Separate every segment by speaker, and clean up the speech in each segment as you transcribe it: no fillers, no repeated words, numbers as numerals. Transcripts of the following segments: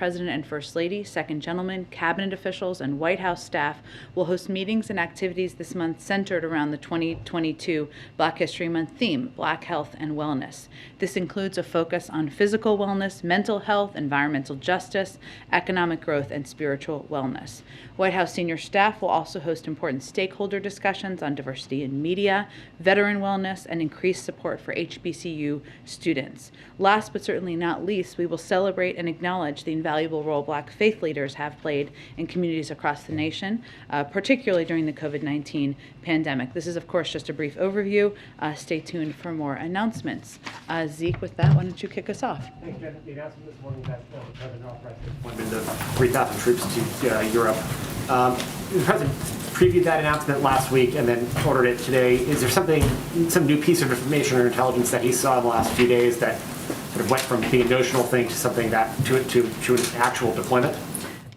Speaker 1: President and First Lady, Second Gentleman, Cabinet officials, and White House staff will host meetings and activities this month centered around the 2022 Black History Month theme, Black Health and Wellness. This includes a focus on physical wellness, mental health, environmental justice, economic growth, and spiritual wellness. White House senior staff will also host important stakeholder discussions on diversity in media, veteran wellness, and increased support for HBCU students. Last but certainly not least, we will celebrate and acknowledge the invaluable role Black faith leaders have played in communities across the nation, particularly during the COVID-19 pandemic. This is, of course, just a brief overview. Stay tuned for more announcements. Zeke, with that, why don't you kick us off?
Speaker 2: Thanks, Jen. The announcement this morning that the President authorized the deployment of 3,000 troops to Europe. The President previewed that announcement last week and then ordered it today. Is there some new piece of information or intelligence that he saw in the last few days that sort of went from being a notional thing to something that to an actual deployment?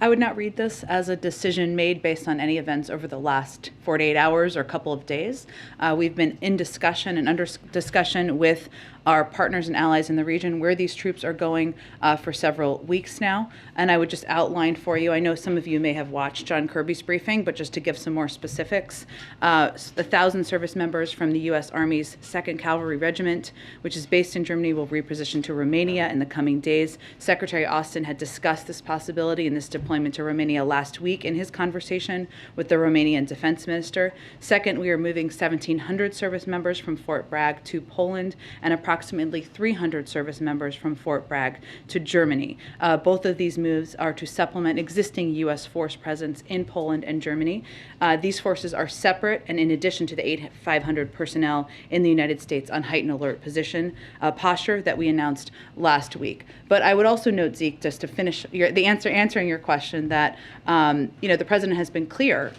Speaker 1: I would not read this as a decision made based on any events over the last 48 hours or couple of days. We've been in discussion and under discussion with our partners and allies in the region where these troops are going for several weeks now. And I would just outline for you, I know some of you may have watched John Kirby's briefing, but just to give some more specifics, 1,000 service members from the U.S. Army's 2nd Cavalry Regiment, which is based in Germany, will reposition to Romania in the coming days. Secretary Austin had discussed this possibility and this deployment to Romania last week in his conversation with the Romanian Defense Minister. Second, we are moving 1,700 service members from Fort Bragg to Poland and approximately 300 service members from Fort Bragg to Germany. Both of these moves are to supplement existing U.S. force presence in Poland and Germany. These forces are separate and in addition to the 8,500 personnel in the United States on heightened alert position posture that we announced last week. But I would also note, Zeke, just to finish answering your question, that the President has been clear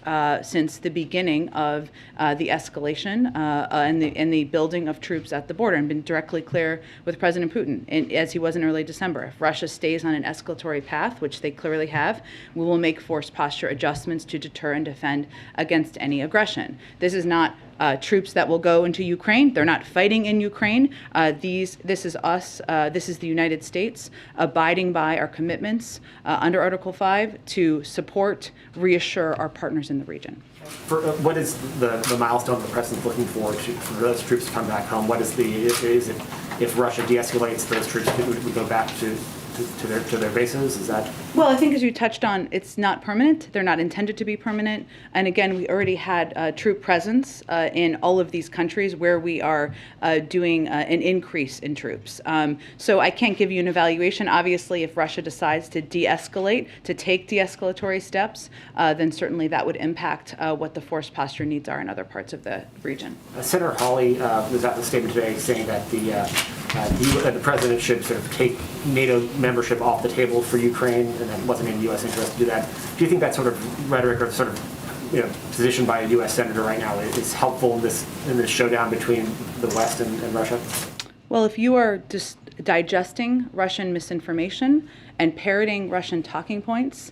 Speaker 1: since the beginning of the escalation and the building of troops at the border, and been directly clear with President Putin, as he was in early December. If Russia stays on an escalatory path, which they clearly have, we will make force posture adjustments to deter and defend against any aggression. This is not troops that will go into Ukraine. They're not fighting in Ukraine. This is us, this is the United States, abiding by our commitments under Article 5 to support, reassure our partners in the region.
Speaker 3: What is the milestone the President's looking for those troops to come back home? What is if Russia de-escalates, those troops would go back to their bases? Is that?
Speaker 1: Well, I think as you touched on, it's not permanent. They're not intended to be permanent. And again, we already had troop presence in all of these countries where we are doing an increase in troops. So I can't give you an evaluation. Obviously, if Russia decides to de-escalate, to take de-escalatory steps, then certainly that would impact what the force posture needs are in other parts of the region.
Speaker 3: Senator Hawley was at the statement today saying that the President should sort of take NATO membership off the table for Ukraine, and that wasn't in U.S. interest to do that. Do you think that sort of rhetoric or sort of position by a U.S. senator right now is helpful in this showdown between the West and Russia?
Speaker 1: Well, if you are just digesting Russian misinformation and parroting Russian talking points,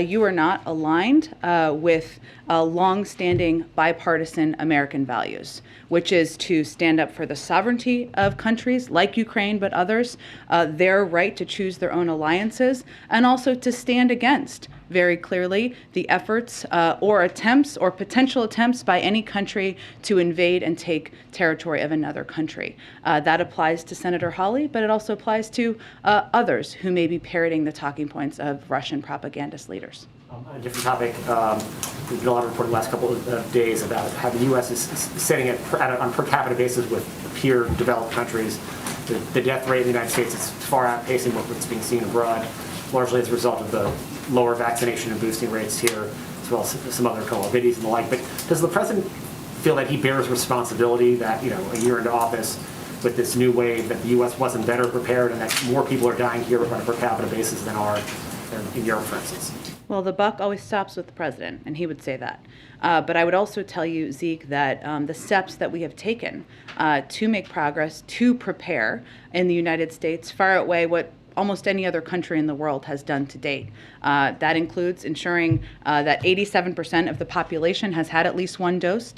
Speaker 1: you are not aligned with long-standing bipartisan American values, which is to stand up for the sovereignty of countries like Ukraine but others, their right to choose their own alliances, and also to stand against, very clearly, the efforts or attempts or potential attempts by any country to invade and take territory of another country. That applies to Senator Hawley, but it also applies to others who may be parroting the talking points of Russian propagandist leaders.
Speaker 3: On a different topic, there's been a lot of reporting the last couple of days about how the U.S. is setting it on a per capita basis with peer developed countries. The death rate in the United States is far outpacing what's being seen abroad, largely as a result of the lower vaccination and boosting rates here, as well as some other comorbidities and the like. But does the President feel that he bears responsibility that, a year into office, with this new wave, that the U.S. wasn't better prepared and that more people are dying here on a per capita basis than are in Europe, for instance?
Speaker 1: Well, the buck always stops with the president, and he would say that. But I would also tell you, Zeke, that the steps that we have taken to make progress, to prepare in the United States, far outweigh what almost any other country in the world has done to date. That includes ensuring that 87% of the population has had at least one dose,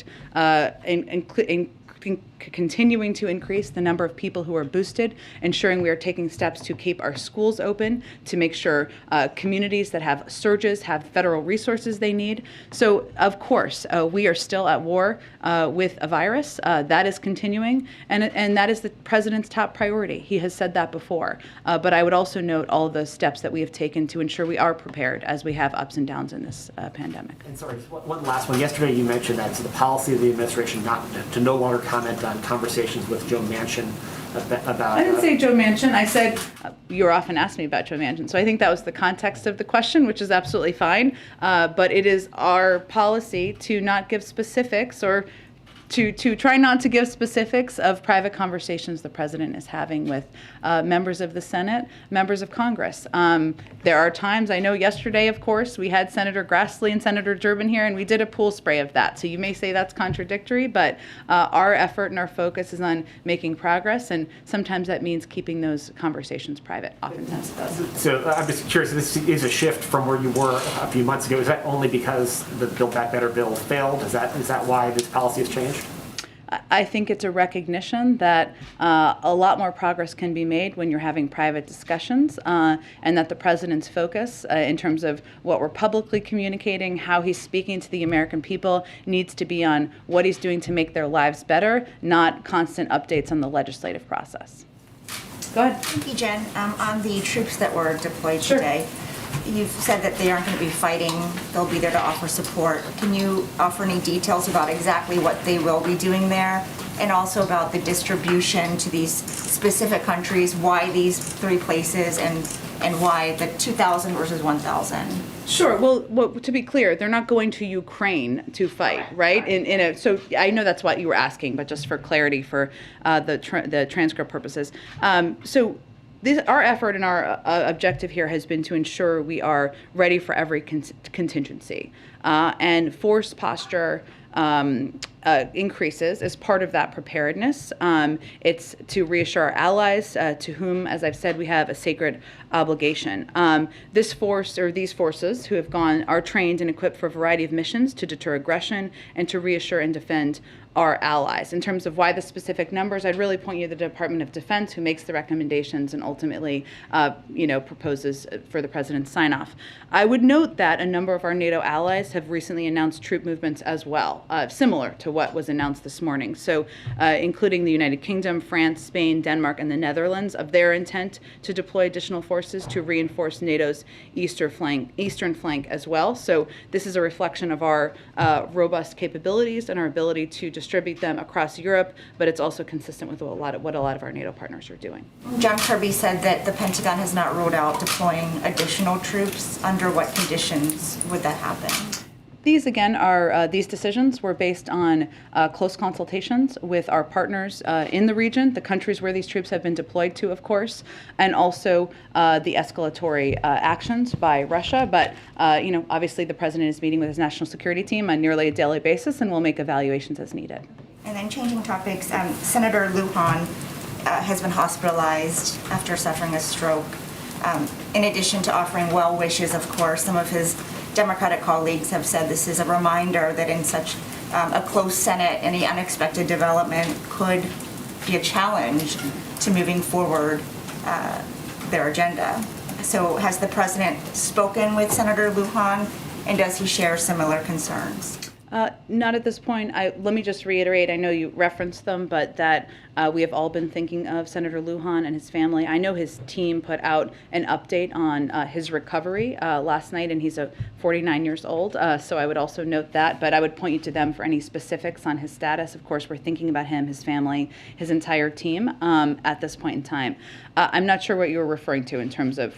Speaker 1: continuing to increase the number of people who are boosted, ensuring we are taking steps to keep our schools open, to make sure communities that have surges have federal resources they need. So, of course, we are still at war with a virus. That is continuing, and that is the president's top priority. He has said that before. But I would also note all the steps that we have taken to ensure we are prepared as we have ups and downs in this pandemic.
Speaker 3: And sorry, one last one. Yesterday you mentioned that it's the policy of the administration not to no longer comment on conversations with Joe Manchin about...
Speaker 1: I didn't say Joe Manchin. I said, you're often asked me about Joe Manchin. So I think that was the context of the question, which is absolutely fine. But it is our policy to not give specifics or to try not to give specifics of private conversations the president is having with members of the Senate, members of Congress. There are times, I know yesterday, of course, we had Senator Grassley and Senator Durbin here, and we did a pool spray of that. So you may say that's contradictory, but our effort and our focus is on making progress, and sometimes that means keeping those conversations private. Oftentimes it does.
Speaker 3: So I'm just curious, this is a shift from where you were a few months ago. Is that only because the Build Back Better bill failed? Is that why this policy has changed?
Speaker 1: I think it's a recognition that a lot more progress can be made when you're having private discussions, and that the president's focus in terms of what we're publicly communicating, how he's speaking to the American people, needs to be on what he's doing to make their lives better, not constant updates on the legislative process. Go ahead.
Speaker 4: Thank you, Jen. On the troops that were deployed today, you've said that they aren't going to be fighting. They'll be there to offer support. Can you offer any details about exactly what they will be doing there? And also about the distribution to these specific countries, why these 3 places and why the 2,000 versus 1,000?
Speaker 1: Sure. Well, to be clear, they're not going to Ukraine to fight, right? So I know that's what you were asking, but just for clarity for the transcript purposes. Our effort and our objective here has been to ensure we are ready for every contingency. And force posture increases as part of that preparedness. It's to reassure our allies, to whom, as I've said, we have a sacred obligation. This force, or these forces who have gone, are trained and equipped for a variety of missions to deter aggression and to reassure and defend our allies. In terms of why the specific numbers, I'd really point you to the Department of Defense, who makes the recommendations and ultimately, proposes for the president's sign-off. I would note that a number of our NATO allies have recently announced troop movements as well, similar to what was announced this morning. So, including the United Kingdom, France, Spain, Denmark, and the Netherlands, of their intent to deploy additional forces to reinforce NATO's eastern flank as well. So, this is a reflection of our robust capabilities and our ability to distribute them across Europe, but it's also consistent with what a lot of our NATO partners are doing.
Speaker 4: John Kirby said that the Pentagon has not ruled out deploying additional troops. Under what conditions would that happen?
Speaker 1: These, again, these decisions were based on close consultations with our partners in the region, the countries where these troops have been deployed to, of course, and also the escalatory actions by Russia. But, obviously the president is meeting with his national security team on nearly a daily basis, and we'll make evaluations as needed.
Speaker 4: And then changing topics, Senator Lujan has been hospitalized after suffering a stroke. In addition to offering well wishes, of course, some of his Democratic colleagues have said this is a reminder that in such a close Senate, any unexpected development could be a challenge to moving forward their agenda. So has the president spoken with Senator Lujan, and does he share similar concerns?
Speaker 1: Not at this point. Let me just reiterate, I know you referenced them, but that we have all been thinking of Senator Lujan and his family. I know his team put out an update on his recovery last night, and he's 49 years old, so I would also note that, but I would point you to them for any specifics on his status. Of course, we're thinking about him, his family, his entire team at this point in time. I'm not sure what you were referring to in terms of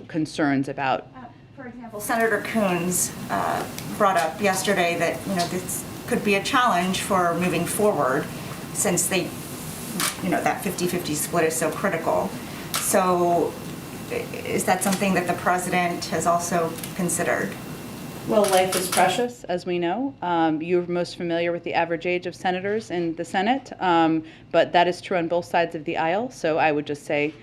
Speaker 1: concerns about...
Speaker 4: For example, Senator Coons brought up yesterday that this could be a challenge for moving forward, since that 50-50 split is so critical. So, is that something that the president has also considered?
Speaker 1: Well, life is precious, as we know. You're most familiar with the average age of senators in the Senate, but that is true on both sides of the aisle. So I would just say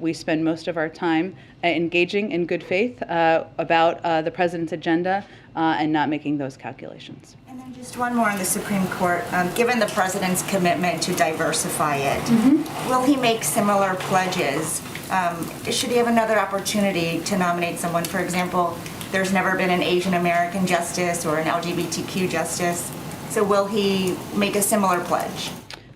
Speaker 1: we spend most of our time engaging in good faith about the president's agenda and not making those calculations.
Speaker 4: And then just one more on the Supreme Court. Given the president's commitment to diversify it, will he make similar pledges? Should he have another opportunity to nominate someone? For example, there's never been an Asian American justice or an LGBTQ justice. So will he make a similar pledge?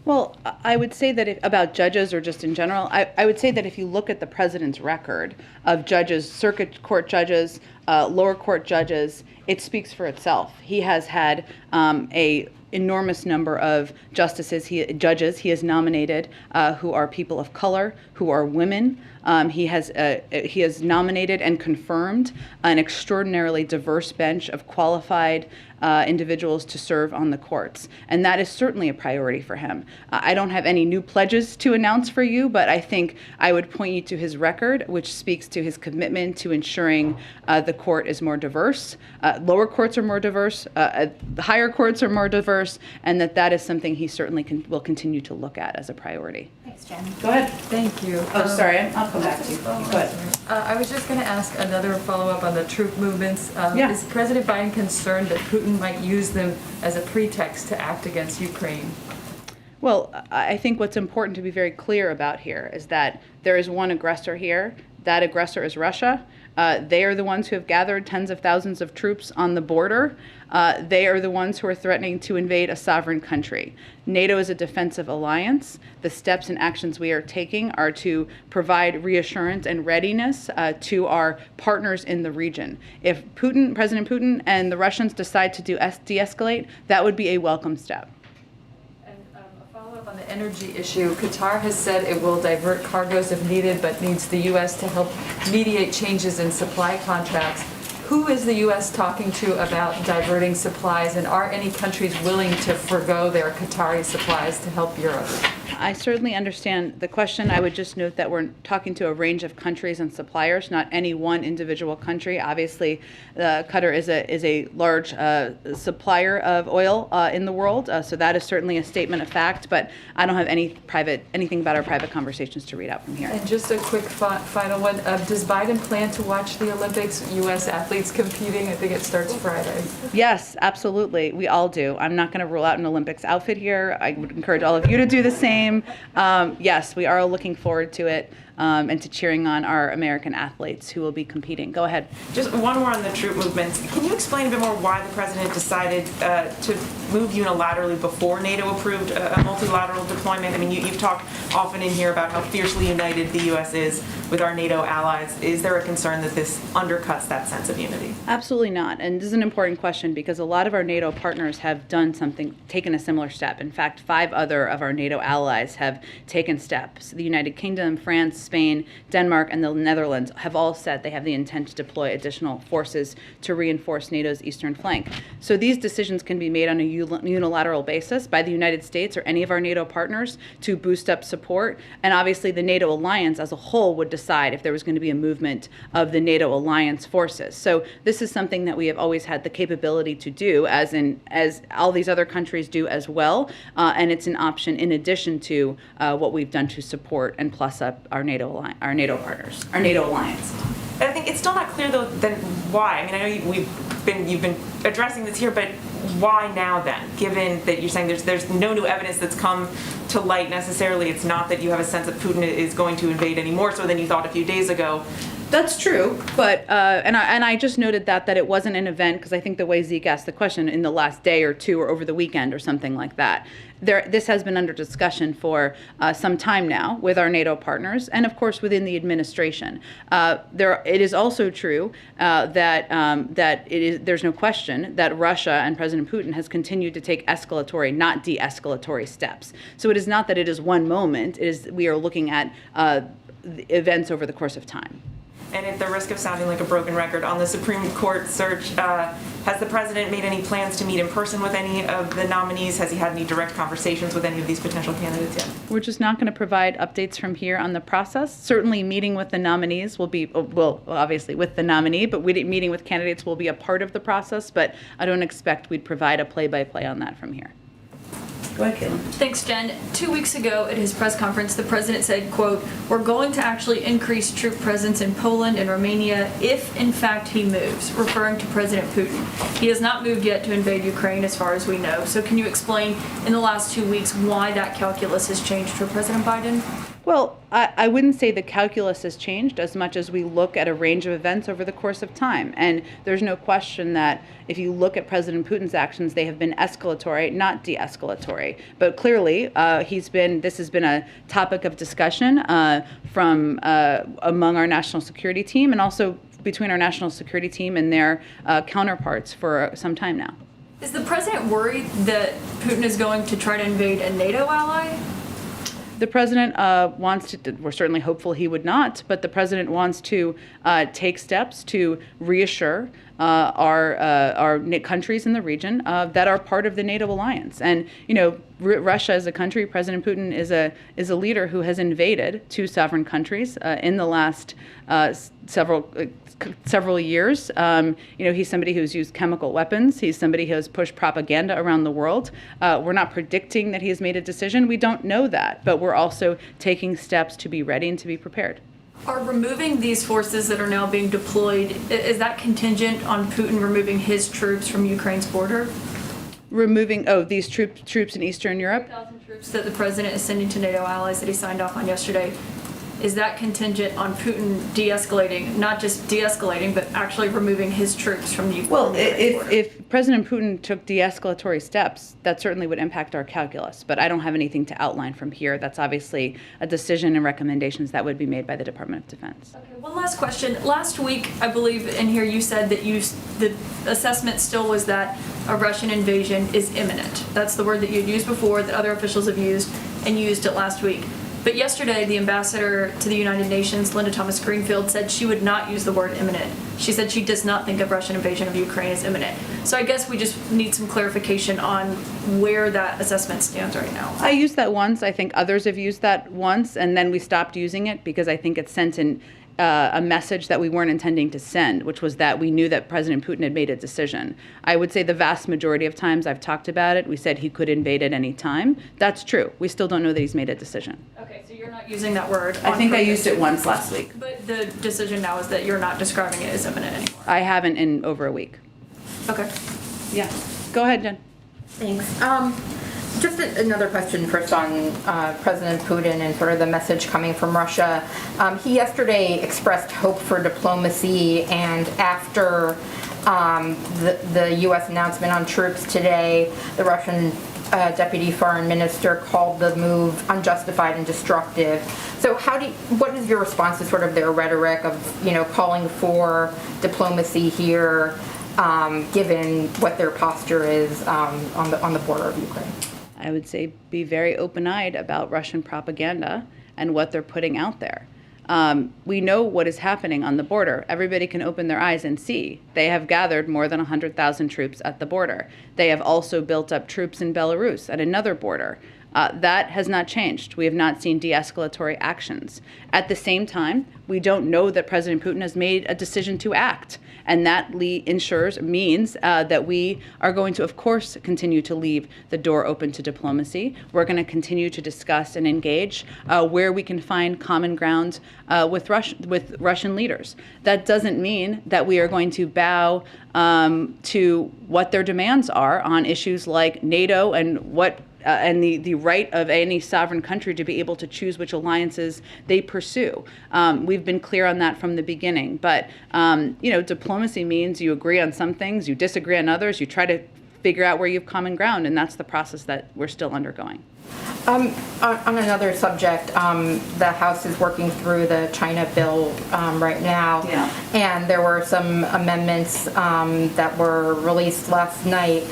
Speaker 1: Well, I would say that about judges or just in general, I would say that if you look at the president's record of judges, circuit court judges, lower court judges, it speaks for itself. He has had a enormous number of judges he has nominated who are people of color, who are women. He has nominated and confirmed an extraordinarily diverse bench of qualified individuals to serve on the courts. And that is certainly a priority for him. I don't have any new pledges to announce for you, but I think I would point you to his record, which speaks to his commitment to ensuring the court is more diverse, lower courts are more diverse, the higher courts are more diverse, and that is something he certainly will continue to look at as a priority.
Speaker 4: Thanks, Jen.
Speaker 1: Go ahead.
Speaker 5: Thank you.
Speaker 1: Oh, sorry, I'll come back to you. Go ahead.
Speaker 5: I was just going to ask another follow-up on the troop movements.
Speaker 1: Yeah.
Speaker 5: Is President Biden concerned that Putin might use them as a pretext to act against Ukraine?
Speaker 1: Well, I think what's important to be very clear about here is that there is one aggressor here. That aggressor is Russia. They are the ones who have gathered tens of thousands of troops on the border. They are the ones who are threatening to invade a sovereign country. NATO is a defensive alliance. The steps and actions we are taking are to provide reassurance and readiness to our partners in the region. If President Putin and the Russians decide to de-escalate, that would be a welcome step.
Speaker 5: On the energy issue, Qatar has said it will divert cargoes if needed, but needs the U.S. to help mediate changes in supply contracts. Who is the U.S. talking to about diverting supplies, and are any countries willing to forgo their Qatari supplies to help Europe?
Speaker 1: I certainly understand the question. I would just note that we're talking to a range of countries and suppliers, not any one individual country. Obviously, Qatar is a large supplier of oil in the world, so that is certainly a statement of fact. But I don't have anything about our private conversations to read out from here.
Speaker 5: And just a quick final one: does Biden plan to watch the Olympics? U.S. athletes competing. I think it starts Friday.
Speaker 1: Yes, absolutely. We all do. I'm not going to rule out an Olympics outfit here. I would encourage all of you to do the same. Yes, we are looking forward to it and to cheering on our American athletes who will be competing. Go ahead.
Speaker 6: Just one more on the troop movements. Can you explain a bit more why the president decided to move unilaterally before NATO approved a multilateral deployment? I mean, you've talked often in here about how fiercely united the U.S. is with our NATO allies. Is there a concern that this undercuts that sense of unity?
Speaker 1: Absolutely not. And this is an important question because a lot of our NATO partners have taken a similar step. In fact, 5 other of our NATO allies have taken steps. The United Kingdom, France, Spain, Denmark, and the Netherlands have all said they have the intent to deploy additional forces to reinforce NATO's eastern flank. So these decisions can be made on a unilateral basis by the United States or any of our NATO partners to boost up support. And obviously the NATO alliance as a whole would decide if there was going to be a movement of the NATO alliance forces. So this is something that we have always had the capability to do, as all these other countries do as well. And it's an option in addition to what we've done to support and plus up our NATO partners, our NATO alliance.
Speaker 6: I think it's still not clear though then why. I mean, I know you've been addressing this here, but why now then? Given that you're saying there's no new evidence that's come to light necessarily, it's not that you have a sense that Putin is going to invade any more so than you thought a few days ago.
Speaker 1: That's true, but and I just noted that it wasn't an event because I think the way Zeke asked the question in the last day or two or over the weekend or something like that. This has been under discussion for some time now with our NATO partners and of course within the administration. It is also true that there's no question that Russia and President Putin has continued to take escalatory, not de-escalatory steps. So it is not that it is one moment. We are looking at events over the course of time.
Speaker 6: And at the risk of sounding like a broken record, on the Supreme Court search, has the president made any plans to meet in person with any of the nominees? Has he had any direct conversations with any of these potential candidates yet?
Speaker 1: We're just not going to provide updates from here on the process. Certainly meeting with the nominees will be, obviously with the nominee, but meeting with candidates will be a part of the process, but I don't expect we'd provide a play-by-play on that from here. Go ahead, Caitlin.
Speaker 7: Thanks, Jen. 2 weeks ago at his press conference, the president said, quote, "We're going to actually increase troop presence in Poland and Romania if, in fact, he moves," referring to President Putin. He has not moved yet to invade Ukraine, as far as we know. So can you explain in the last 2 weeks why that calculus has changed for President Biden?
Speaker 1: Well, I wouldn't say the calculus has changed as much as we look at a range of events over the course of time. And there's no question that if you look at President Putin's actions, they have been escalatory, not de-escalatory. But clearly, this has been a topic of discussion from among our national security team and also between our national security team and their counterparts for some time now.
Speaker 7: Is the president worried that Putin is going to try to invade a NATO ally?
Speaker 1: The president wants to, we're certainly hopeful he would not, but the president wants to take steps to reassure our countries in the region that are part of the NATO alliance. And, Russia as a country, President Putin is a leader who has invaded two sovereign countries in the last several years. He's somebody who's used chemical weapons. He's somebody who has pushed propaganda around the world. We're not predicting that he has made a decision. We don't know that, but we're also taking steps to be ready and to be prepared.
Speaker 7: Are removing these forces that are now being deployed, is that contingent on Putin removing his troops from Ukraine's border?
Speaker 1: Removing, these troops in Eastern Europe?
Speaker 7: 3,000 troops that the president is sending to NATO allies that he signed off on yesterday. Is that contingent on Putin de-escalating, not just de-escalating, but actually removing his troops from Ukraine?
Speaker 1: Well, if President Putin took de-escalatory steps, that certainly would impact our calculus. But I don't have anything to outline from here. That's obviously a decision and recommendations that would be made by the Department of Defense.
Speaker 7: Okay, one last question. Last week, I believe in here you said that the assessment still was that a Russian invasion is imminent. That's the word that you'd used before, that other officials have used, and you used it last week. But yesterday, the ambassador to the United Nations, Linda Thomas-Greenfield, said she would not use the word imminent. She said she does not think a Russian invasion of Ukraine is imminent. So I guess we just need some clarification on where that assessment stands right now.
Speaker 1: I used that once. I think others have used that once, and then we stopped using it because I think it sent a message that we weren't intending to send, which was that we knew that President Putin had made a decision. I would say the vast majority of times I've talked about it, we said he could invade at any time. That's true. We still don't know that he's made a decision.
Speaker 7: Okay, so you're not using that word.
Speaker 1: I think I used it once last week.
Speaker 7: But the decision now is that you're not describing it as imminent anymore.
Speaker 1: I haven't in over a week.
Speaker 7: Okay.
Speaker 1: Yeah. Go ahead, Jen.
Speaker 8: Thanks. Just another question first on President Putin and sort of the message coming from Russia. He yesterday expressed hope for diplomacy, and after the U.S. announcement on troops today, the Russian deputy foreign minister called the move unjustified and destructive. So what is your response to sort of their rhetoric of, calling for diplomacy here, given what their posture is on the border of Ukraine?
Speaker 1: I would say be very open-eyed about Russian propaganda and what they're putting out there. We know what is happening on the border. Everybody can open their eyes and see. They have gathered more than 100,000 troops at the border. They have also built up troops in Belarus at another border. That has not changed. We have not seen de-escalatory actions. At the same time, we don't know that President Putin has made a decision to act. And that means that we are going to, of course, continue to leave the door open to diplomacy. We're going to continue to discuss and engage where we can find common ground with Russian leaders. That doesn't mean that we are going to bow to what their demands are on issues like NATO and the right of any sovereign country to be able to choose which alliances they pursue. We've been clear on that from the beginning. But, diplomacy means you agree on some things, you disagree on others, you try to figure out where you have common ground, and that's the process that we're still undergoing.
Speaker 8: On another subject, the House is working through the China bill right now, and there were some amendments that were released last night.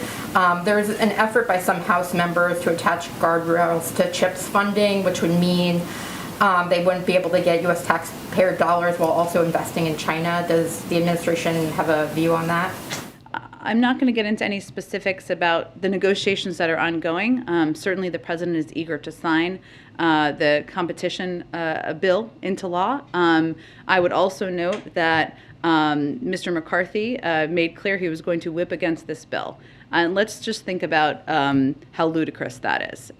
Speaker 8: There's an effort by some House members to attach guardrails to CHIPS funding, which would mean they wouldn't be able to get U.S. taxpayer dollars while also investing in China. Does the administration have a view on that?
Speaker 1: I'm not going to get into any specifics about the negotiations that are ongoing. Certainly the president is eager to sign the competition bill into law. I would also note that Mr. McCarthy made clear he was going to whip against this bill. And let's just think about how ludicrous that is.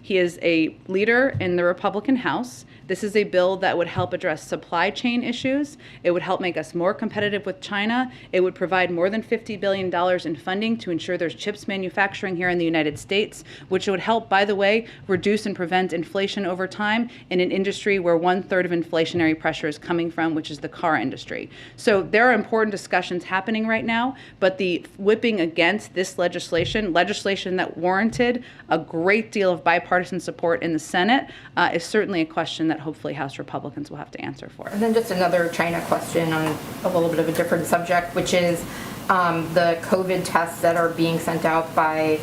Speaker 1: He is a leader in the Republican House. This is a bill that would help address supply chain issues. It would help make us more competitive with China. It would provide more than $50 billion in funding to ensure there's chips manufacturing here in the United States, which would help, by the way, reduce and prevent inflation over time in an industry where 1/3 of inflationary pressure is coming from, which is the car industry. So there are important discussions happening right now, but the whipping against this legislation that warranted a great deal of bipartisan support in the Senate, is certainly a question that hopefully House Republicans will have to answer for.
Speaker 8: And then just another China question on a little bit of a different subject, which is the COVID tests that are being sent out by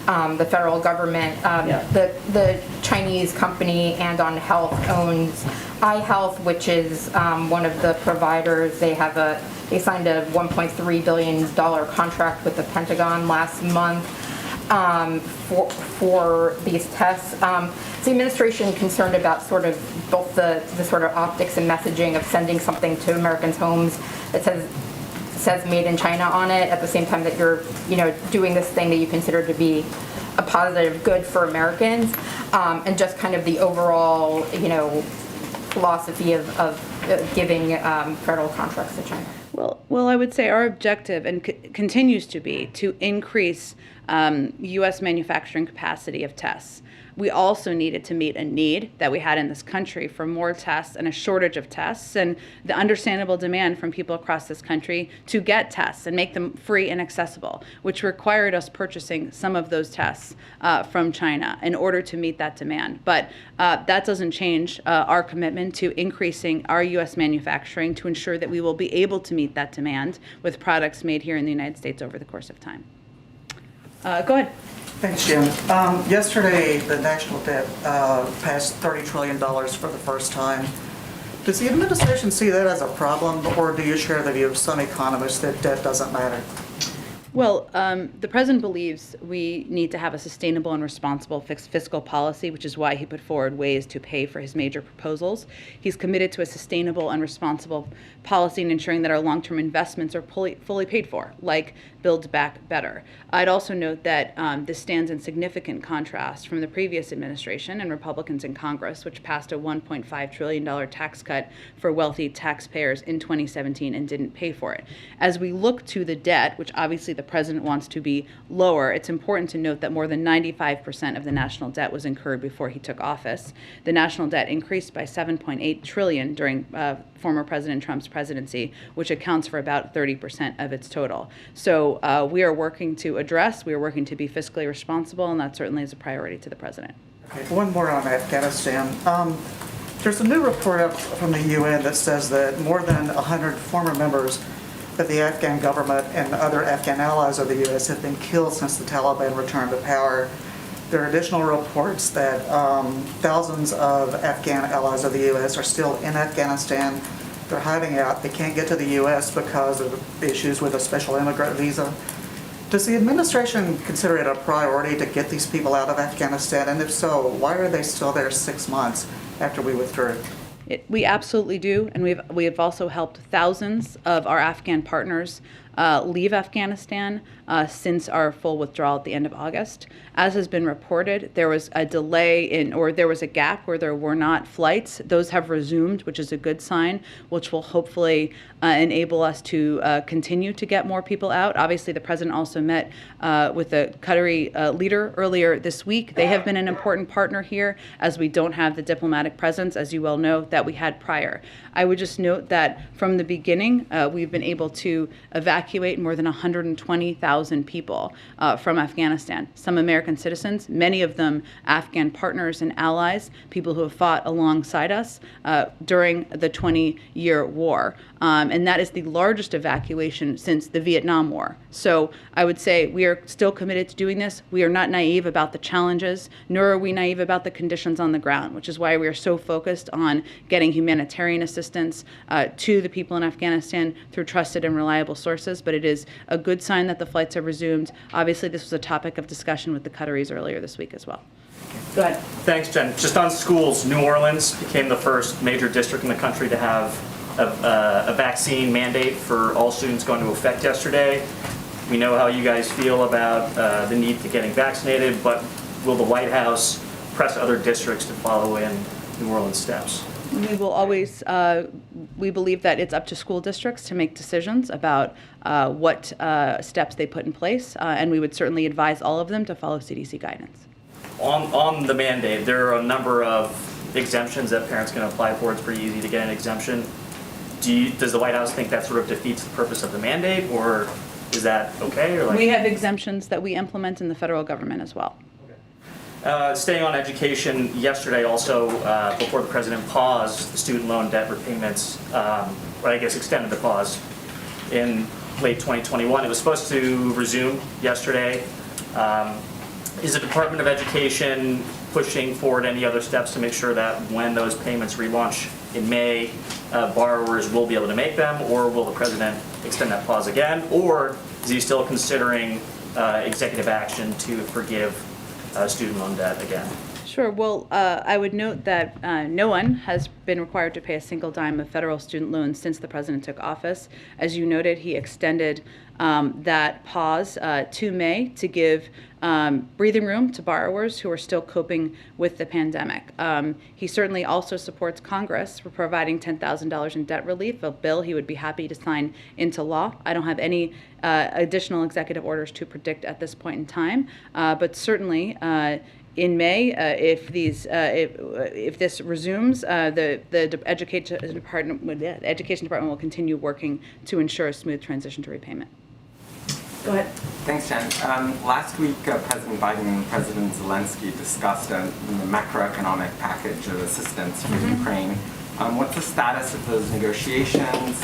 Speaker 8: the federal government. The Chinese company Andon Health owns iHealth, which is one of the providers. They signed a $1.3 billion contract with the Pentagon last month for these tests. Is the administration concerned about sort of both the sort of optics and messaging of sending something to Americans' homes that says made in China on it, at the same time that you're, doing this thing that you consider to be a positive good for Americans, and just kind of the overall, philosophy of giving federal contracts to China?
Speaker 1: Well, I would say our objective and continues to be to increase U.S. manufacturing capacity of tests. We also needed to meet a need that we had in this country for more tests and a shortage of tests, and the understandable demand from people across this country to get tests and make them free and accessible, which required us purchasing some of those tests from China in order to meet that demand. But that doesn't change our commitment to increasing our U.S. manufacturing to ensure that we will be able to meet that demand with products made here in the United States over the course of time. Go ahead.
Speaker 9: Thanks, Jen. Yesterday, the national debt passed $30 trillion for the first time. Does the administration see that as a problem, or do you share the view of some economists that debt doesn't matter?
Speaker 1: Well, the president believes we need to have a sustainable and responsible fiscal policy, which is why he put forward ways to pay for his major proposals. He's committed to a sustainable and responsible policy in ensuring that our long-term investments are fully paid for, like Build Back Better. I'd also note that this stands in significant contrast from the previous administration and Republicans in Congress, which passed a $1.5 trillion tax cut for wealthy taxpayers in 2017 and didn't pay for it. As we look to the debt, which obviously the president wants to be lower, it's important to note that more than 95% of the national debt was incurred before he took office. The national debt increased by $7.8 trillion during former President Trump's presidency, which accounts for about 30% of its total. So we are working to be fiscally responsible, and that certainly is a priority to the president.
Speaker 9: Okay, one more on Afghanistan. There's a new report up from the UN that says that more than 100 former members of the Afghan government and other Afghan allies of the U.S. have been killed since the Taliban returned to power. There are additional reports that thousands of Afghan allies of the U.S. are still in Afghanistan. They're hiding out. They can't get to the U.S. because of issues with a special immigrant visa. Does the administration consider it a priority to get these people out of Afghanistan? And if so, why are they still there 6 months after we withdrew?
Speaker 1: We absolutely do, and we have also helped thousands of our Afghan partners leave Afghanistan since our full withdrawal at the end of August. As has been reported, there was a delay or there was a gap where there were not flights. Those have resumed, which is a good sign, which will hopefully enable us to continue to get more people out. Obviously, the president also met with the Qatari leader earlier this week. They have been an important partner here, as we don't have the diplomatic presence, as you well know, that we had prior. I would just note that from the beginning, we've been able to evacuate more than 120,000 people from Afghanistan. Some American citizens, many of them Afghan partners and allies, people who have fought alongside us during the 20-year war. And that is the largest evacuation since the Vietnam War. So I would say we are still committed to doing this. We are not naive about the challenges, nor are we naive about the conditions on the ground, which is why we are so focused on getting humanitarian assistance to the people in Afghanistan through trusted and reliable sources. But it is a good sign that the flights have resumed. Obviously, this was a topic of discussion with the Qataris earlier this week as well. Go ahead.
Speaker 10: Thanks, Jen. Just on schools, New Orleans became the first major district in the country to have a vaccine mandate for all students go into effect yesterday. We know how you guys feel about the need to getting vaccinated, but will the White House press other districts to follow in New Orleans' steps?
Speaker 1: We will always, we believe that it's up to school districts to make decisions about what steps they put in place, and we would certainly advise all of them to follow CDC guidance.
Speaker 10: On the mandate, there are a number of exemptions that parents can apply for. It's pretty easy to get an exemption. Does the White House think that sort of defeats the purpose of the mandate, or is that okay? Or
Speaker 1: We have exemptions that we implement in the federal government as well.
Speaker 10: Staying on education, yesterday also, before the president paused the student loan debt repayments, or I guess extended the pause in late 2021. It was supposed to resume yesterday. Is the Department of Education pushing forward any other steps to make sure that when those payments relaunch in May, borrowers will be able to make them, or will the president extend that pause again? Or is he still considering executive action to forgive student loan debt again?
Speaker 1: Sure. Well, I would note that no one has been required to pay a single dime of federal student loans since the president took office. As you noted, he extended that pause to May to give breathing room to borrowers who are still coping with the pandemic. He certainly also supports Congress for providing $10,000 in debt relief, a bill he would be happy to sign into law. I don't have any additional executive orders to predict at this point in time, but certainly in May, if this resumes, the Education Department will continue working to ensure a smooth transition to repayment. Go ahead.
Speaker 11: Thanks, Jen. Last week, President Biden and President Zelensky discussed a macroeconomic package of assistance for Ukraine. What's the status of those negotiations?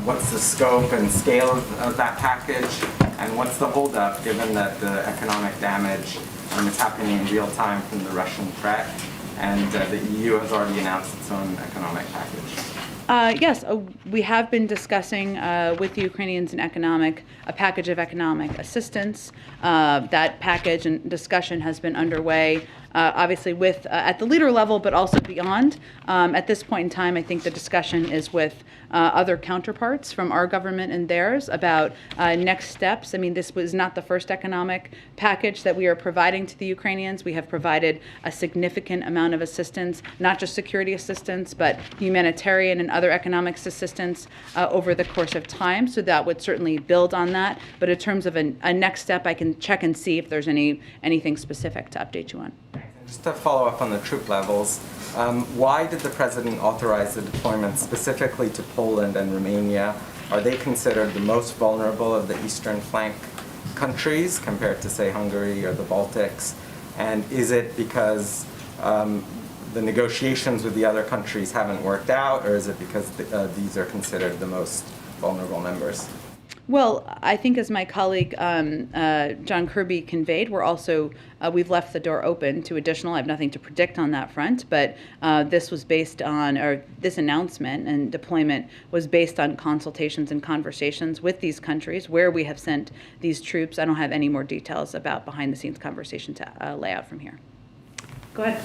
Speaker 11: What's the scope and scale of that package? And what's the holdup, given that the economic damage is happening in real time from the Russian threat, and the EU has already announced its own economic package?
Speaker 1: Yes, we have been discussing with the Ukrainians a package of economic assistance. That package and discussion has been underway, obviously with at the leader level, but also beyond. At this point in time, I think the discussion is with other counterparts from our government and theirs about next steps. I mean, this was not the first economic package that we are providing to the Ukrainians. We have provided a significant amount of assistance, not just security assistance, but humanitarian and other economic assistance over the course of time. So that would certainly build on that. But in terms of a next step, I can check and see if there's anything specific to update you on.
Speaker 11: Just to follow up on the troop levels, why did the president authorize the deployment specifically to Poland and Romania? Are they considered the most vulnerable of the eastern flank countries compared to, say, Hungary or the Baltics? And is it because the negotiations with the other countries haven't worked out, or is it because these are considered the most vulnerable members?
Speaker 1: Well, I think as my colleague John Kirby conveyed, we've left the door open to additional. I have nothing to predict on that front, but this announcement and deployment was based on consultations and conversations with these countries where we have sent these troops. I don't have any more details about behind-the-scenes conversation to lay out from here. Go ahead.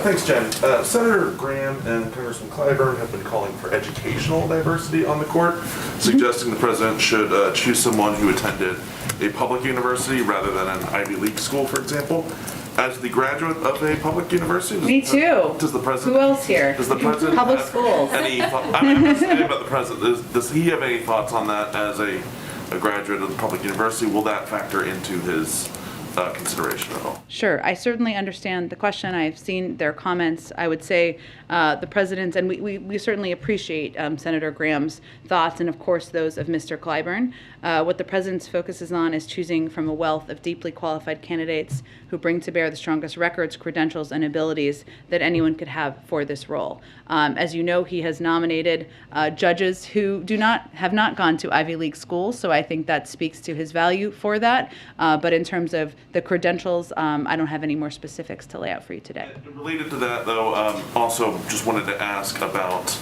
Speaker 12: Thanks, Jen. Senator Graham and Congressman Clyburn have been calling for educational diversity on the court, suggesting the president should choose someone who attended a public university rather than an Ivy League school, for example. As the graduate of a public university,
Speaker 1: Me too.
Speaker 12: Does the president?
Speaker 1: Who else here?
Speaker 12: Does the president
Speaker 1: public
Speaker 12: have
Speaker 1: schools?
Speaker 12: Any? I'm not saying about the president. Does he have any thoughts on that as a graduate of the public university? Will that factor into his consideration at all?
Speaker 1: Sure. I certainly understand the question. I've seen their comments. I would say the president's, and we certainly appreciate Senator Graham's thoughts and, of course, those of Mr. Clyburn. What the president's focus is on is choosing from a wealth of deeply qualified candidates who bring to bear the strongest records, credentials, and abilities that anyone could have for this role. As you know, he has nominated judges who have not gone to Ivy League schools, so I think that speaks to his value for that. But in terms of the credentials, I don't have any more specifics to lay out for you today.
Speaker 12: Related to that, though, also just wanted to ask about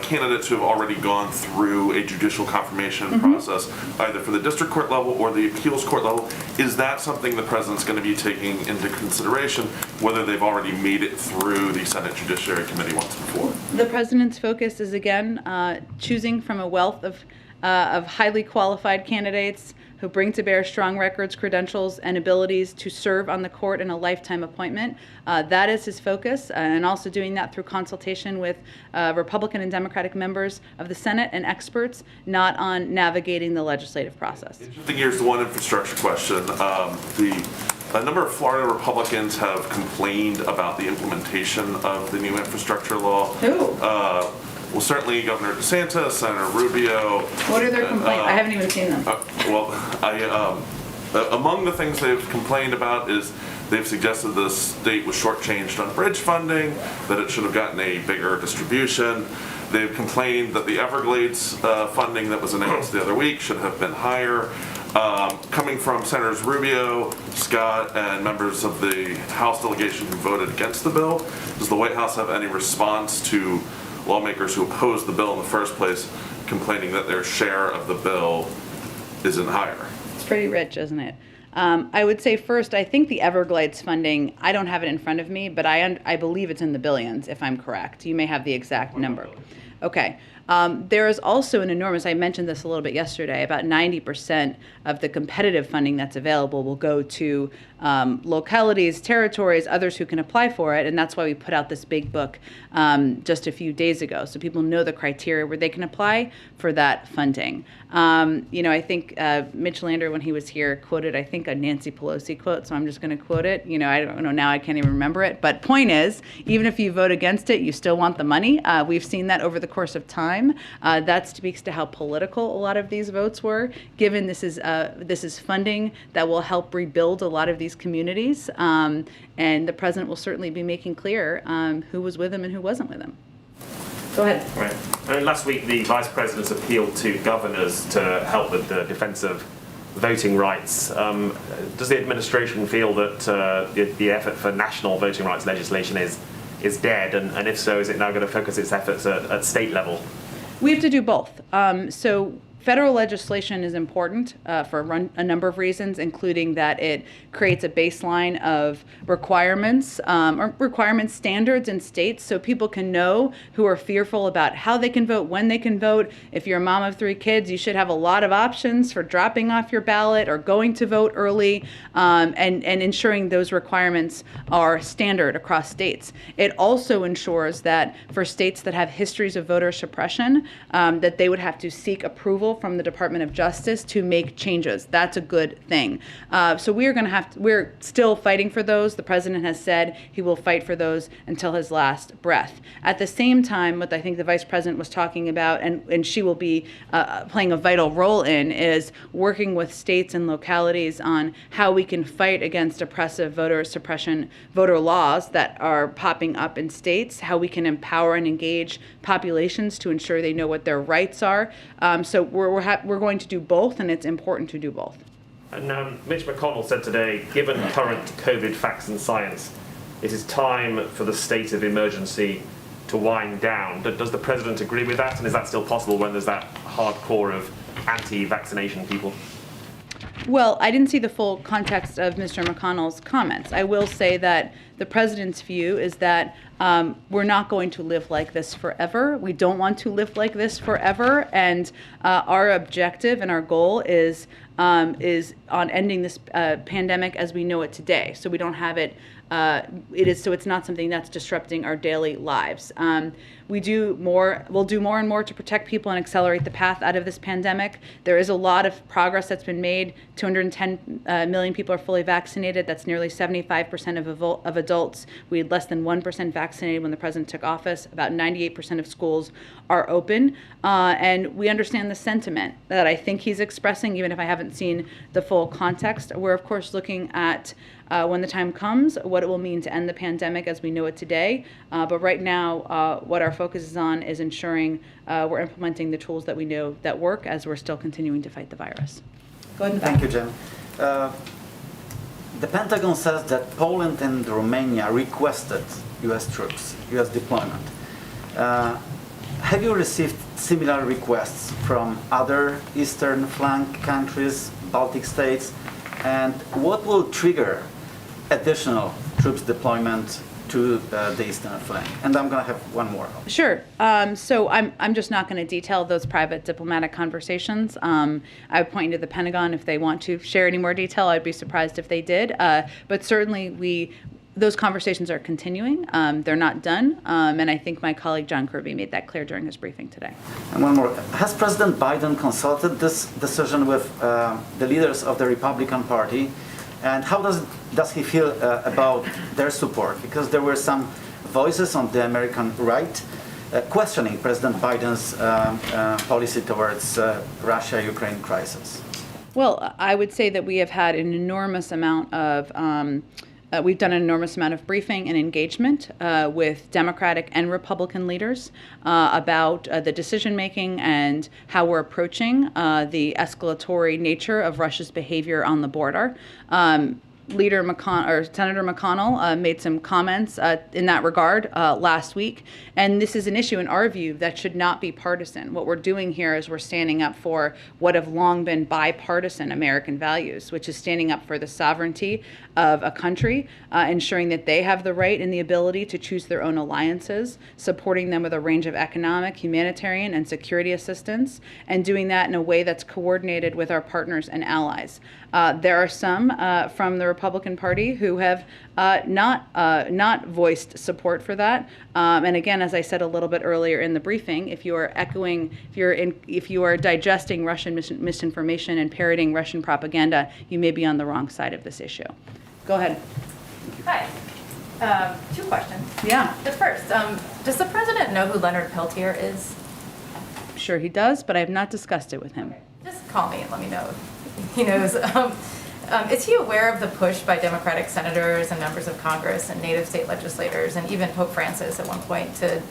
Speaker 12: candidates who have already gone through a judicial confirmation process, either for the district court level or the appeals court level. Is that something the president's going to be taking into consideration, whether they've already made it through the Senate Judiciary Committee once before?
Speaker 1: The president's focus is, again, choosing from a wealth of highly qualified candidates who bring to bear strong records, credentials, and abilities to serve on the court in a lifetime appointment. That is his focus, and also doing that through consultation with Republican and Democratic members of the Senate and experts, not on navigating the legislative process.
Speaker 12: Shifting gears to one infrastructure question. A number of Florida Republicans have complained about the implementation of the new infrastructure law.
Speaker 1: Who?
Speaker 12: Well, certainly Governor DeSantis, Senator Rubio.
Speaker 1: What are their complaints? I haven't even seen them.
Speaker 12: Among the things they've complained about is they've suggested the state was shortchanged on bridge funding, that it should have gotten a bigger distribution. They've complained that the Everglades funding that was announced the other week should have been higher. Coming from Senators Rubio, Scott, and members of the House delegation who voted against the bill, does the White House have any response to lawmakers who opposed the bill in the first place, complaining that their share of the bill isn't higher?
Speaker 1: It's pretty rich, isn't it? I would say first, I think the Everglades funding, I don't have it in front of me, but I believe it's in the billions, if I'm correct. You may have the exact number. Okay. There is also an enormous, I mentioned this a little bit yesterday, about 90% of the competitive funding that's available will go to localities, territories, others who can apply for it, and that's why we put out this big book just a few days ago, so people know the criteria where they can apply for that funding. I think Mitch Lander, when he was here, quoted, I think, a Nancy Pelosi quote, so I'm just going to quote it. I don't know, now I can't even remember it, but point is, even if you vote against it, you still want the money. We've seen that over the course of time. That speaks to how political a lot of these votes were, given this is funding that will help rebuild a lot of these communities, and the president will certainly be making clear who was with him and who wasn't with him. Go ahead.
Speaker 3: Right. Last week, the Vice President appealed to governors to help with the defense of voting rights. Does the administration feel that the effort for national voting rights legislation is dead? And if so, is it now going to focus its efforts at state level?
Speaker 1: We have to do both. So federal legislation is important for a number of reasons, including that it creates a baseline of requirements or requirement standards in states, so people can know who are fearful about how they can vote, when they can vote. If you're a mom of 3 kids, you should have a lot of options for dropping off your ballot or going to vote early, and ensuring those requirements are standard across states. It also ensures that for states that have histories of voter suppression, that they would have to seek approval from the Department of Justice to make changes. That's a good thing. So we're still fighting for those. The president has said he will fight for those until his last breath. At the same time, what I think the vice president was talking about, and she will be playing a vital role in, is working with states and localities on how we can fight against oppressive voter suppression, voter laws that are popping up in states, how we can empower and engage populations to ensure they know what their rights are. So we're going to do both, and it's important to do both.
Speaker 3: And Mitch McConnell said today, given current COVID facts and science, it is time for the state of emergency to wind down. Does the president agree with that? And is that still possible when there's that hardcore of anti-vaccination people?
Speaker 1: Well, I didn't see the full context of Mr. McConnell's comments. I will say that the president's view is that we're not going to live like this forever. We don't want to live like this forever, and our objective and our goal is on ending this pandemic as we know it today. So we don't have it. It's not something that's disrupting our daily lives. We'll do more and more to protect people and accelerate the path out of this pandemic. There is a lot of progress that's been made. 210 million people are fully vaccinated. That's nearly 75% of adults. We had less than 1% vaccinated when the president took office. About 98% of schools are open. And we understand the sentiment that I think he's expressing, even if I haven't seen the full context. We're, of course, looking at when the time comes, what it will mean to end the pandemic as we know it today. But right now, what our focus is on is ensuring we're implementing the tools that we know that work as we're still continuing to fight the virus. Go ahead and
Speaker 13: Thank you, Jen. The Pentagon says that Poland and Romania requested U.S. troops, U.S. deployment. Have you received similar requests from other Eastern flank countries, Baltic states? And what will trigger additional troops deployment to the eastern flank? And I'm going to have one more.
Speaker 1: Sure. So I'm just not going to detail those private diplomatic conversations. I would point you to the Pentagon if they want to share any more detail. I'd be surprised if they did. But certainly those conversations are continuing. They're not done. And I think my colleague John Kirby made that clear during his briefing today.
Speaker 13: And one more. Has President Biden consulted this decision with the leaders of the Republican Party? And how does he feel about their support? Because there were some voices on the American right questioning President Biden's policy towards Russia-Ukraine crisis.
Speaker 1: Well, I would say that we have had an enormous amount of we've done an enormous amount of briefing and engagement with Democratic and Republican leaders about the decision-making and how we're approaching the escalatory nature of Russia's behavior on the border. Senator McConnell made some comments in that regard last week, and this is an issue in our view that should not be partisan. What we're doing here is we're standing up for what have long been bipartisan American values, which is standing up for the sovereignty of a country, ensuring that they have the right and the ability to choose their own alliances, supporting them with a range of economic, humanitarian, and security assistance, and doing that in a way that's coordinated with our partners and allies. There are some from the Republican Party who have not voiced support for that. And again, as I said a little bit earlier in the briefing, if you are digesting Russian misinformation and parroting Russian propaganda, you may be on the wrong side of this issue. Go ahead.
Speaker 8: Hi. 2 questions.
Speaker 1: Yeah.
Speaker 8: The first, does the president know who Leonard Peltier is?
Speaker 1: Sure he does, but I have not discussed it with him.
Speaker 8: Okay. Just call me and let me know if he knows. Is he aware of the push by Democratic senators and members of Congress and native state legislators and even Pope Francis at one point to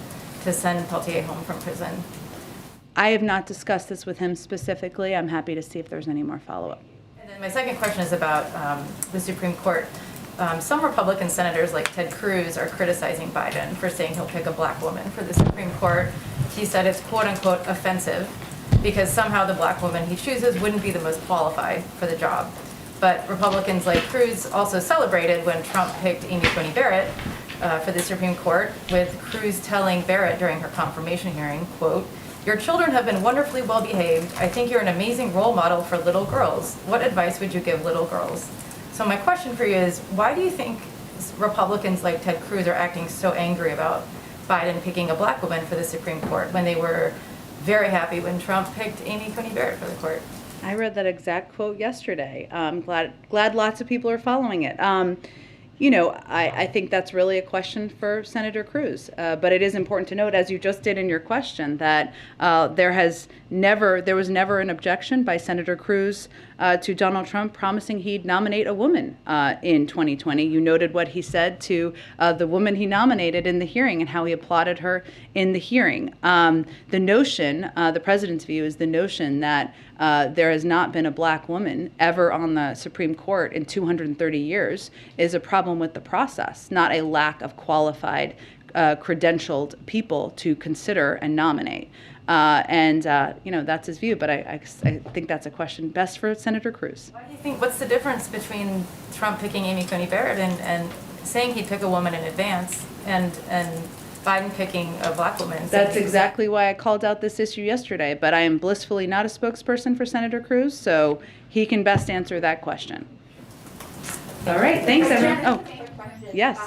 Speaker 8: send Peltier home from prison?
Speaker 1: I have not discussed this with him specifically. I'm happy to see if there's any more follow-up.
Speaker 8: And then my second question is about the Supreme Court. Some Republican senators like Ted Cruz are criticizing Biden for saying he'll pick a black woman for the Supreme Court. He said it's quote-unquote offensive because somehow the black woman he chooses wouldn't be the most qualified for the job. But Republicans like Cruz also celebrated when Trump picked Amy Coney Barrett for the Supreme Court, with Cruz telling Barrett during her confirmation hearing, quote, "Your children have been wonderfully well behaved. I think you're an amazing role model for little girls. What advice would you give little girls?" So my question for you is, why do you think Republicans like Ted Cruz are acting so angry about Biden picking a black woman for the Supreme Court when they were very happy when Trump picked Amy Coney Barrett for the court?
Speaker 1: I read that exact quote yesterday. I'm glad lots of people are following it. I think that's really a question for Senator Cruz. But it is important to note, as you just did in your question, that there was never an objection by Senator Cruz to Donald Trump promising he'd nominate a woman in 2020. You noted what he said to the woman he nominated in the hearing and how he applauded her in the hearing. The notion, the president's view, is the notion that there has not been a black woman ever on the Supreme Court in 230 years is a problem with the process, not a lack of qualified, credentialed people to consider and nominate. That's his view, but I think that's a question best for Senator Cruz.
Speaker 8: Why do you think, what's the difference between Trump picking Amy Coney Barrett and saying he'd pick a woman in advance and Biden picking a black woman?
Speaker 1: That's exactly why I called out this issue yesterday, but I am blissfully not a spokesperson for Senator Cruz, so he can best answer that question. All right, thanks everyone. Oh, yes.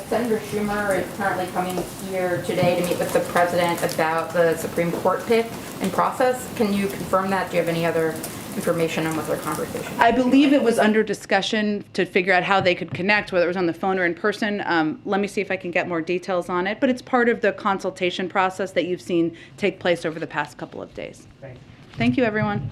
Speaker 8: Senator Schumer is currently coming here today to meet with the president about the Supreme Court pick and process. Can you confirm that? Do you have any other information on what their conversation?
Speaker 1: I believe it was under discussion to figure out how they could connect, whether it was on the phone or in person. Let me see if I can get more details on it, but it's part of the consultation process that you've seen take place over the past couple of days. Thank you, everyone.